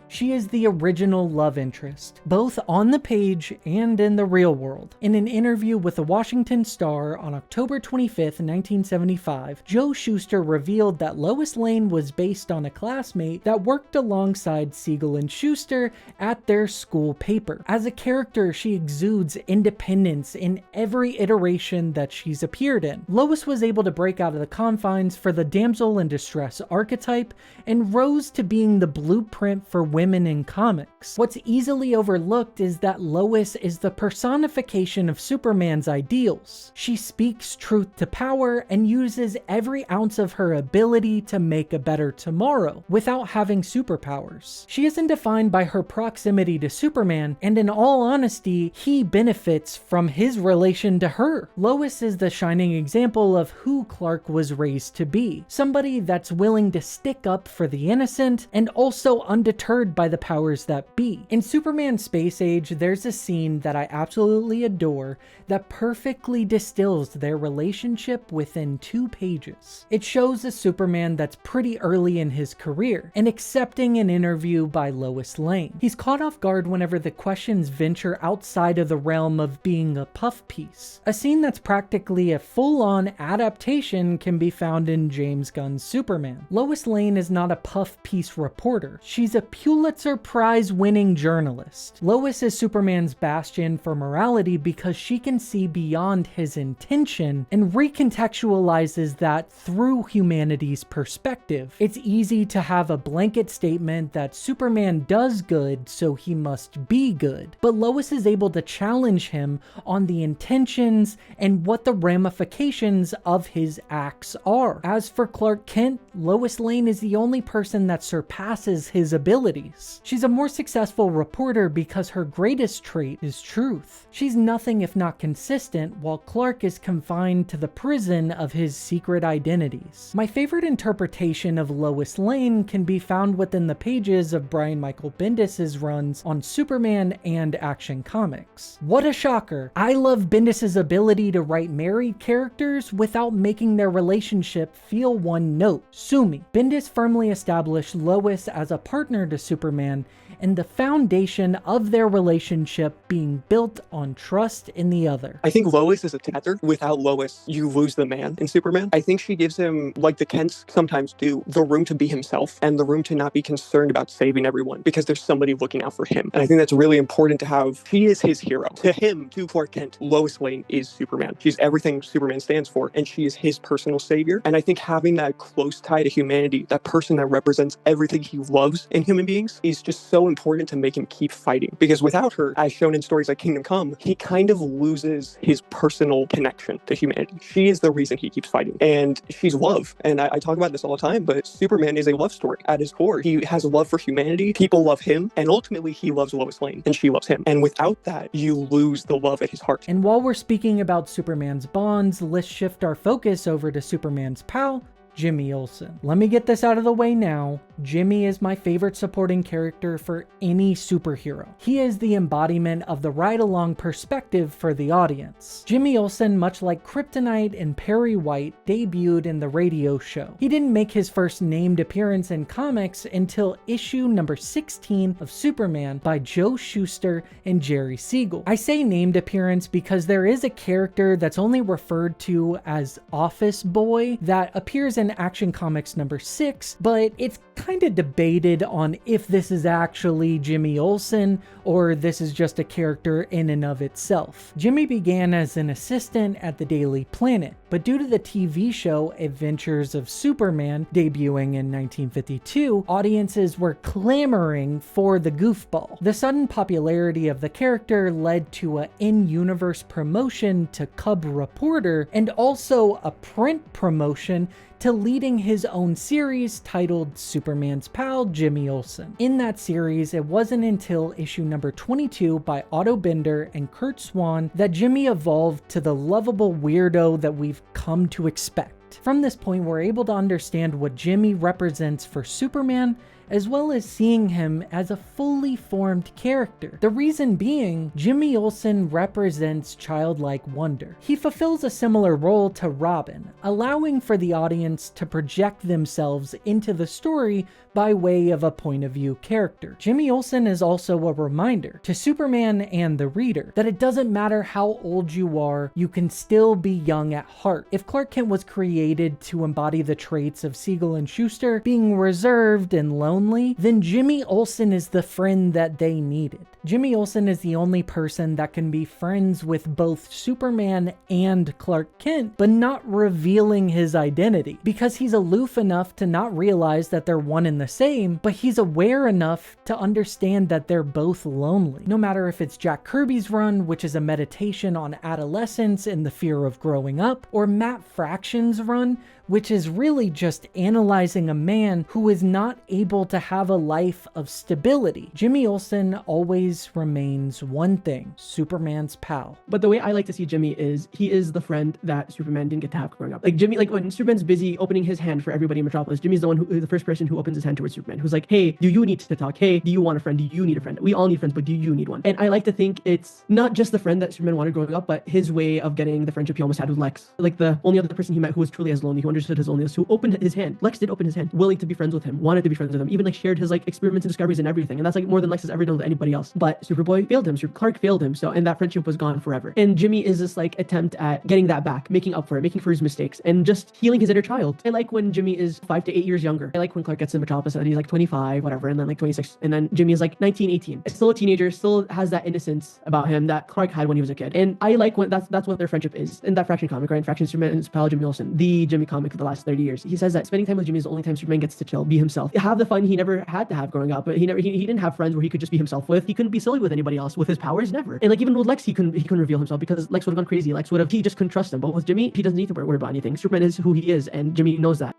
Speaker 1: She is the original love interest, both on the page and in the real world. In an interview with the Washington Star on October 25th, 1975, Joe Shuster revealed that Lois Lane was based on a classmate that worked alongside Siegel and Shuster at their school paper. As a character, she exudes independence in every iteration that she's appeared in. Lois was able to break out of the confines for the damsel in distress archetype and rose to being the blueprint for women in comics. What's easily overlooked is that Lois is the personification of Superman's ideals. She speaks truth to power and uses every ounce of her ability to make a better tomorrow without having superpowers. She isn't defined by her proximity to Superman, and in all honesty, he benefits from his relation to her. Lois is the shining example of who Clark was raised to be. Somebody that's willing to stick up for the innocent and also undeterred by the powers that be. In Superman Space Age, there's a scene that I absolutely adore that perfectly distills their relationship within 2 pages. It shows a Superman that's pretty early in his career and accepting an interview by Lois Lane. He's caught off guard whenever the questions venture outside of the realm of being a puff piece. A scene that's practically a full-on adaptation can be found in James Gunn's Superman. Lois Lane is not a puff piece reporter. She's a Pulitzer Prize winning journalist. Lois is Superman's bastion for morality because she can see beyond his intention and recontextualizes that through humanity's perspective. It's easy to have a blanket statement that Superman does good, so he must be good. But Lois is able to challenge him on the intentions and what the ramifications of his acts are. As for Clark Kent, Lois Lane is the only person that surpasses his abilities. She's a more successful reporter because her greatest trait is truth. She's nothing if not consistent, while Clark is confined to the prison of his secret identities. My favorite interpretation of Lois Lane can be found within the pages of Brian Michael Bendis' runs on Superman and Action Comics. What a shocker! I love Bendis' ability to write married characters without making their relationship feel one note. Sue me. Bendis firmly established Lois as a partner to Superman and the foundation of their relationship being built on trust in the other.
Speaker 4: I think Lois is a tether. Without Lois, you lose the man in Superman. I think she gives him, like the Kents sometimes do, the room to be himself and the room to not be concerned about saving everyone because there's somebody looking out for him. And I think that's really important to have. She is his hero. To him, to Clark Kent, Lois Lane is Superman. She's everything Superman stands for, and she is his personal savior. And I think having that close tie to humanity, that person that represents everything he loves in human beings is just so important to make him keep fighting. Because without her, as shown in stories like Kingdom Come, he kind of loses his personal connection to humanity. She is the reason he keeps fighting. And she's love. And I talk about this all the time, but Superman is a love story at his core. He has a love for humanity. People love him. And ultimately, he loves Lois Lane. And she loves him. And without that, you lose the love at his heart.
Speaker 1: And while we're speaking about Superman's bonds, let's shift our focus over to Superman's pal, Jimmy Olsen. Let me get this out of the way now. Jimmy is my favorite supporting character for any superhero. He is the embodiment of the ride-along perspective for the audience. Jimmy Olsen, much like Kryptonite and Perry White, debuted in the radio show. He didn't make his first named appearance in comics until issue number 16 of Superman by Joe Shuster and Jerry Siegel. I say named appearance because there is a character that's only referred to as Office Boy that appears in Action Comics number 6, but it's kind of debated on if this is actually Jimmy Olsen or this is just a character in and of itself. Jimmy began as an assistant at the Daily Planet, but due to the TV show Adventures of Superman debuting in 1952, audiences were clamoring for the goofball. The sudden popularity of the character led to an in-universe promotion to Cub Reporter and also a print promotion to leading his own series titled Superman's Pal, Jimmy Olsen. In that series, it wasn't until issue number 22 by Otto Bender and Kurt Swan that Jimmy evolved to the lovable weirdo that we've come to expect. From this point, we're able to understand what Jimmy represents for Superman, as well as seeing him as a fully formed character. The reason being, Jimmy Olsen represents childlike wonder. He fulfills a similar role to Robin, allowing for the audience to project themselves into the story by way of a point of view character. Jimmy Olsen is also a reminder to Superman and the reader that it doesn't matter how old you are, you can still be young at heart. If Clark Kent was created to embody the traits of Siegel and Shuster, being reserved and lonely, then Jimmy Olsen is the friend that they needed. Jimmy Olsen is the only person that can be friends with both Superman and Clark Kent, but not revealing his identity, because he's aloof enough to not realize that they're one and the same, but he's aware enough to understand that they're both lonely. No matter if it's Jack Kirby's run, which is a meditation on adolescence and the fear of growing up, or Matt Fraction's run, which is really just analyzing a man who is not able to have a life of stability. Jimmy Olsen always remains one thing: Superman's pal.
Speaker 3: But the way I like to see Jimmy is he is the friend that Superman didn't get to have growing up. Like Jimmy, like when Superman's busy opening his hand for everybody in Metropolis, Jimmy's the one who, the first person who opens his hand towards Superman, who's like, hey, do you need to talk? Hey, do you want a friend? Do you need a friend? We all need friends, but do you need one? And I like to think it's not just the friend that Superman wanted growing up, but his way of getting the friendship he almost had with Lex. Like the only other person he met who was truly as lonely, who understood his loneliness, who opened his hand. Lex did open his hand, willing to be friends with him, wanted to be friends with him, even like shared his like experiments and discoveries and everything. And that's like more than Lex has ever done with anybody else. But Superboy failed him. Clark failed him. So, and that friendship was gone forever. And Jimmy is this like attempt at getting that back, making up for it, making for his mistakes, and just healing his inner child. I like when Jimmy is 5 to 8 years younger. I like when Clark gets to Metropolis and he's like 25, whatever, and then like 26, and then Jimmy is like 19, 18. It's still a teenager, still has that innocence about him that Clark had when he was a kid. And I like when that's what their friendship is. In that Fraction comic, right? In Fraction Superman and his pal Jimmy Olsen, the Jimmy comic for the last 30 years. He says that spending time with Jimmy is the only time Superman gets to chill, be himself, have the fun he never had to have growing up. But he didn't have friends where he could just be himself with. He couldn't be silly with anybody else. With his powers, never. And like even with Lex, he couldn't reveal himself because Lex would have gone crazy. He just couldn't trust him. But with Jimmy, he doesn't need to worry about anything. Superman is who he is, and Jimmy knows that.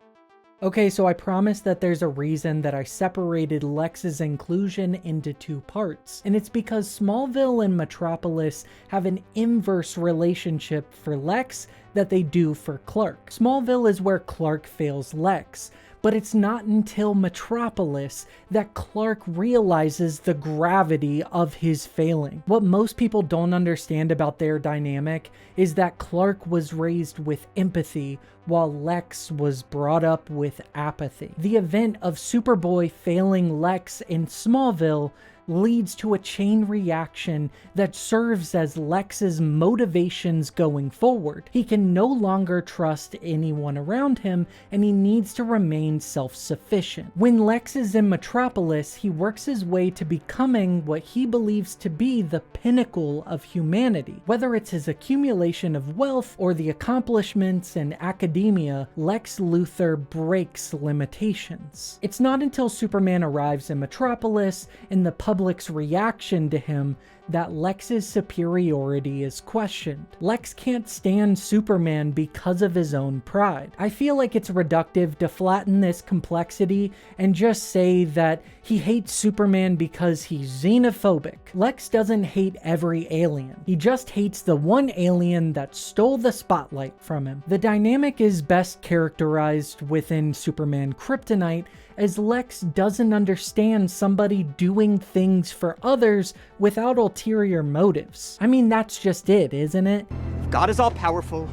Speaker 1: Okay, so I promised that there's a reason that I separated Lex's inclusion into two parts, and it's because Smallville and Metropolis have an inverse relationship for Lex that they do for Clark. Smallville is where Clark fails Lex, but it's not until Metropolis that Clark realizes the gravity of his failing. What most people don't understand about their dynamic is that Clark was raised with empathy while Lex was brought up with apathy. The event of Superboy failing Lex in Smallville leads to a chain reaction that serves as Lex's motivations going forward. He can no longer trust anyone around him, and he needs to remain self-sufficient. When Lex is in Metropolis, he works his way to becoming what he believes to be the pinnacle of humanity. Whether it's his accumulation of wealth or the accomplishments in academia, Lex Luthor breaks limitations. It's not until Superman arrives in Metropolis and the public's reaction to him that Lex's superiority is questioned. Lex can't stand Superman because of his own pride. I feel like it's reductive to flatten this complexity and just say that he hates Superman because he's xenophobic. Lex doesn't hate every alien. He just hates the one alien that stole the spotlight from him. The dynamic is best characterized within Superman Kryptonite, as Lex doesn't understand somebody doing things for others without ulterior motives. I mean, that's just it, isn't it?
Speaker 5: If God is all powerful,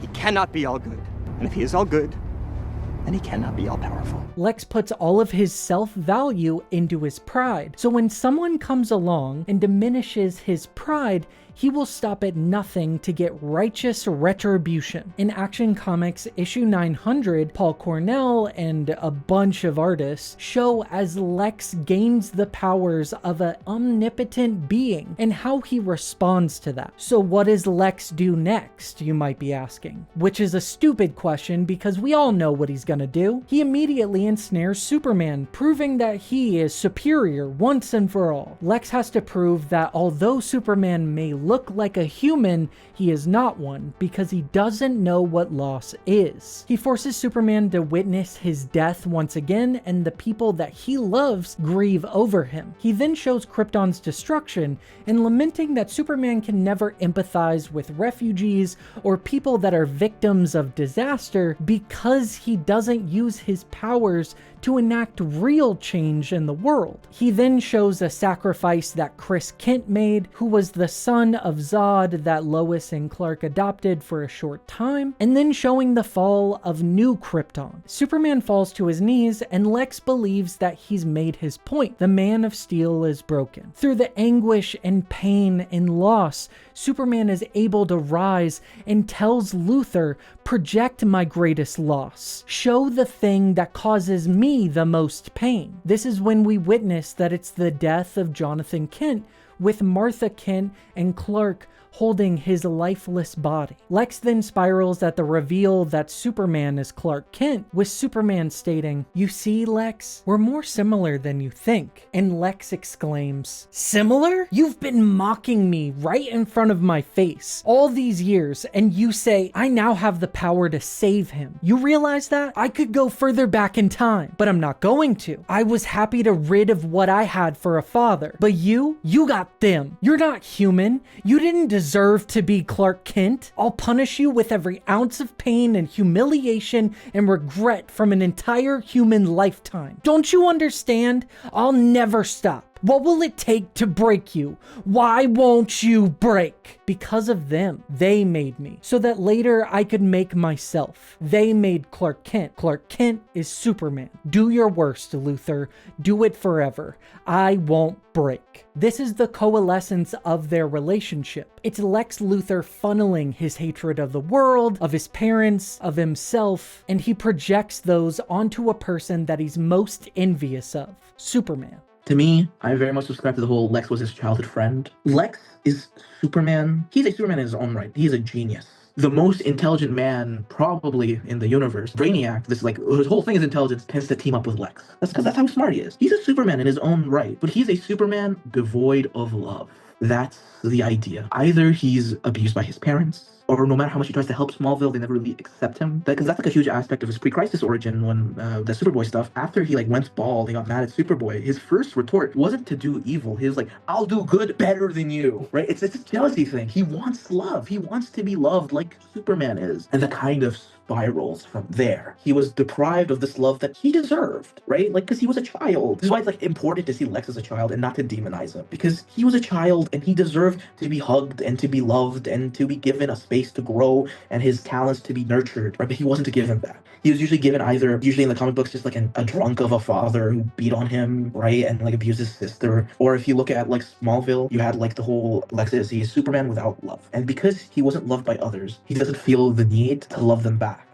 Speaker 5: he cannot be all good. And if he is all good, then he cannot be all powerful.
Speaker 1: Lex puts all of his self-value into his pride. So when someone comes along and diminishes his pride, he will stop at nothing to get righteous retribution. In Action Comics issue 900, Paul Cornell and a bunch of artists show as Lex gains the powers of an omnipotent being and how he responds to that. So what does Lex do next, you might be asking? Which is a stupid question because we all know what he's gonna do. He immediately ensnares Superman, proving that he is superior once and for all. Lex has to prove that although Superman may look like a human, he is not one because he doesn't know what loss is. He forces Superman to witness his death once again, and the people that he loves grieve over him. He then shows Krypton's destruction and lamenting that Superman can never empathize with refugees or people that are victims of disaster because he doesn't use his powers to enact real change in the world. He then shows a sacrifice that Chris Kent made, who was the son of Zod that Lois and Clark adopted for a short time, and then showing the fall of New Krypton. Superman falls to his knees, and Lex believes that he's made his point. The Man of Steel is broken. Through the anguish and pain and loss, Superman is able to rise and tells Luthor, "Project my greatest loss. Show the thing that causes me the most pain." This is when we witness that it's the death of Jonathan Kent, with Martha Kent and Clark holding his lifeless body. Lex then spirals at the reveal that Superman is Clark Kent, with Superman stating, "You see, Lex, we're more similar than you think." And Lex exclaims, "Similar? You've been mocking me right in front of my face all these years, and you say I now have the power to save him. You realize that? I could go further back in time, but I'm not going to. I was happy to rid of what I had for a father, but you got them. You're not human. You didn't deserve to be Clark Kent. I'll punish you with every ounce of pain and humiliation and regret from an entire human lifetime. Don't you understand? I'll never stop. What will it take to break you? Why won't you break? Because of them. They made me, so that later I could make myself. They made Clark Kent. Clark Kent is Superman. Do your worst, Luthor. Do it forever. I won't break." This is the coalescence of their relationship. It's Lex Luthor funneling his hatred of the world, of his parents, of himself, and he projects those onto a person that he's most envious of, Superman.
Speaker 2: To me, I very much subscribe to the whole Lex was his childhood friend. Lex is Superman. He's a Superman in his own right. He's a genius. The most intelligent man probably in the universe. Brainiac, his whole thing is intelligence, tends to team up with Lex. That's because that's how smart he is. He's a Superman in his own right, but he's a Superman devoid of love. That's the idea. Either he's abused by his parents, or no matter how much he tries to help Smallville, they never really accept him. Because that's like a huge aspect of his pre-crisis origin when the Superboy stuff. After he went bald, he got mad at Superboy. His first retort wasn't to do evil. He was like, "I'll do good better than you." Right? It's a jealousy thing. He wants love. He wants to be loved like Superman is. And the kind of spirals from there. He was deprived of this love that he deserved, right? Like, because he was a child. This is why it's like important to see Lex as a child and not to demonize him, because he was a child and he deserved to be hugged and to be loved and to be given a space to grow and his talents to be nurtured, right? But he wasn't given that. He was usually given either, usually in the comic books, just like a drunk of a father who beat on him, right? And like abused his sister. Or if you look at like Smallville, you had like the whole Lexus, he's Superman without love. And because he wasn't loved by others, he doesn't feel the need to love them back.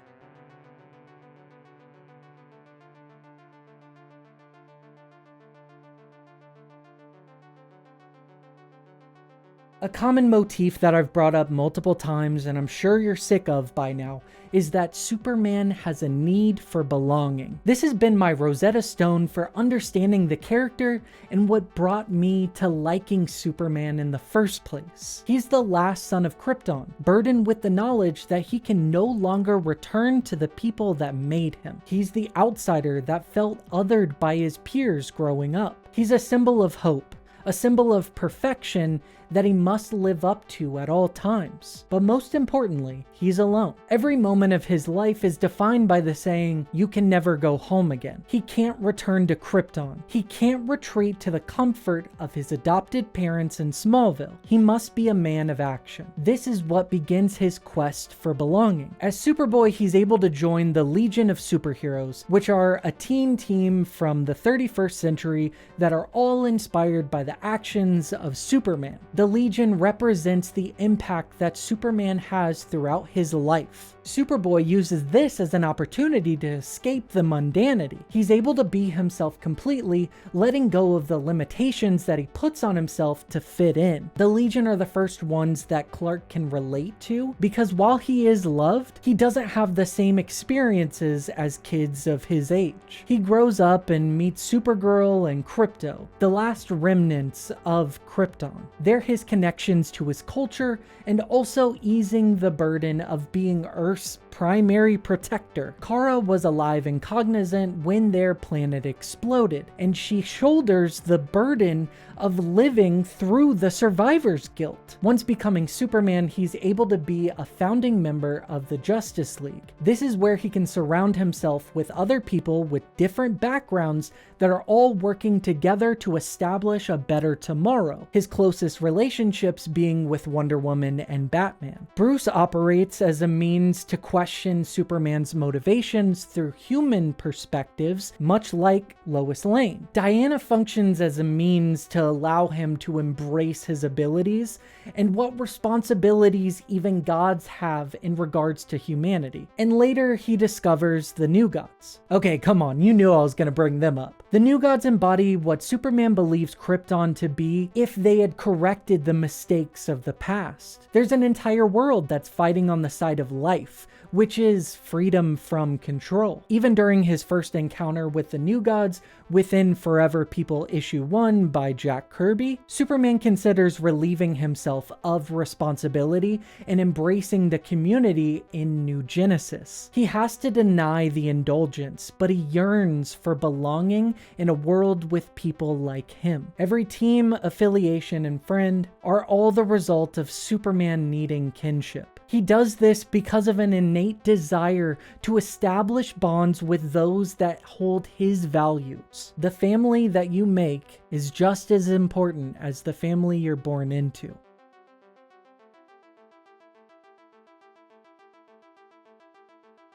Speaker 1: A common motif that I've brought up multiple times, and I'm sure you're sick of by now, is that Superman has a need for belonging. This has been my Rosetta Stone for understanding the character and what brought me to liking Superman in the first place. He's the last son of Krypton, burdened with the knowledge that he can no longer return to the people that made him. He's the outsider that felt othered by his peers growing up. He's a symbol of hope, a symbol of perfection that he must live up to at all times. But most importantly, he's alone. Every moment of his life is defined by the saying, "You can never go home again." He can't return to Krypton. He can't retreat to the comfort of his adopted parents in Smallville. He must be a man of action. This is what begins his quest for belonging. As Superboy, he's able to join the Legion of Superheroes, which are a team from the 31st century that are all inspired by the actions of Superman. The Legion represents the impact that Superman has throughout his life. Superboy uses this as an opportunity to escape the mundanity. He's able to be himself completely, letting go of the limitations that he puts on himself to fit in. The Legion are the first ones that Clark can relate to, because while he is loved, he doesn't have the same experiences as kids of his age. He grows up and meets Supergirl and Krypto, the last remnants of Krypton. They're his connections to his culture and also easing the burden of being Earth's primary protector. Kara was alive and cognizant when their planet exploded, and she shoulders the burden of living through the survivor's guilt. Once becoming Superman, he's able to be a founding member of the Justice League. This is where he can surround himself with other people with different backgrounds that are all working together to establish a better tomorrow. His closest relationships being with Wonder Woman and Batman. Bruce operates as a means to question Superman's motivations through human perspectives, much like Lois Lane. Diana functions as a means to allow him to embrace his abilities and what responsibilities even gods have in regards to humanity. And later he discovers the New Gods. Okay, come on, you knew I was gonna bring them up. The New Gods embody what Superman believes Krypton to be if they had corrected the mistakes of the past. There's an entire world that's fighting on the side of life, which is freedom from control. Even during his first encounter with the New Gods within Forever People issue 1 by Jack Kirby, Superman considers relieving himself of responsibility and embracing the community in New Genesis. He has to deny the indulgence, but he yearns for belonging in a world with people like him. Every team, affiliation, and friend are all the result of Superman needing kinship. He does this because of an innate desire to establish bonds with those that hold his values. The family that you make is just as important as the family you're born into.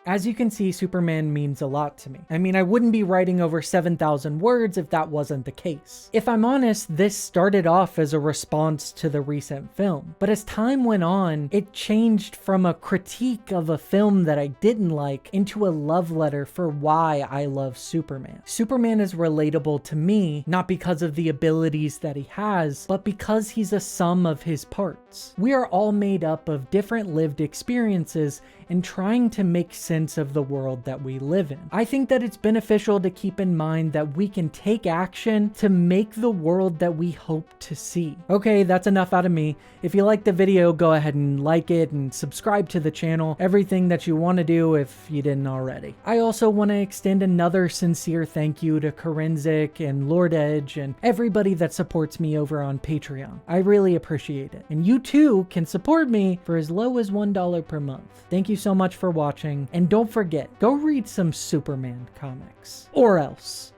Speaker 1: As you can see, Superman means a lot to me. I mean, I wouldn't be writing over 7,000 words if that wasn't the case. If I'm honest, this started off as a response to the recent film, but as time went on, it changed from a critique of a film that I didn't like into a love letter for why I love Superman. Superman is relatable to me, not because of the abilities that he has, but because he's a sum of his parts. We are all made up of different lived experiences and trying to make sense of the world that we live in. I think that it's beneficial to keep in mind that we can take action to make the world that we hope to see. Okay, that's enough out of me. If you liked the video, go ahead and like it and subscribe to the channel. Everything that you want to do if you didn't already. I also want to extend another sincere thank you to Karenzik and Lord Edge and everybody that supports me over on Patreon. I really appreciate it. And you too can support me for as low as $1 per month. Thank you so much for watching, and And don't forget, go read some Superman comics. Or else.